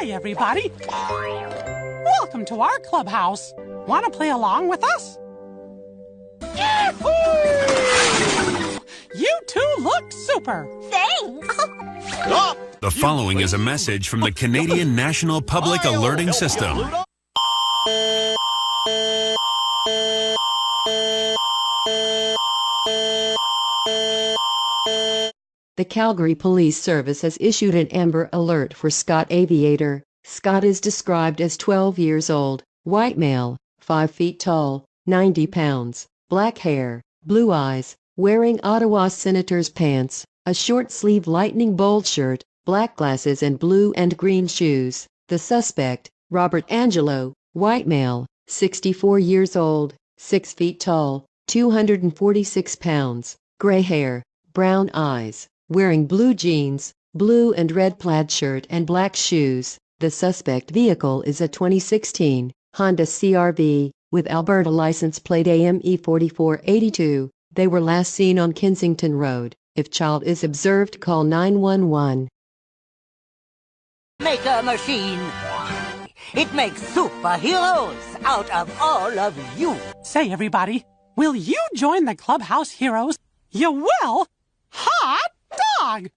Hey, everybody. Welcome to our clubhouse. Want to play along with us? Yahoo! You two look super. Thanks. The following is a message from the Canadian National Public Alerting System. The Calgary Police Service has issued an Amber Alert for Scott Aviator. Scott is described as 12 years old, white male, 5 feet tall, 90 pounds, black hair, blue eyes, wearing Ottawa Senators pants, a short-sleeved lightning bolt shirt, black glasses and blue and green shoes. The suspect, Robert Angelo, white male, 64 years old, 6 feet tall, 246 pounds, gray hair, brown eyes, wearing blue jeans, blue and red plaid shirt and black shoes. The suspect vehicle is a 2016 Honda CR-V with Alberta license plate AME 4482. They were last seen on Kensington Road. If child is observed, call 911. Maker machine. It makes superheroes out of all of you. Say, everybody, will you join the clubhouse heroes? You will? Hot dog!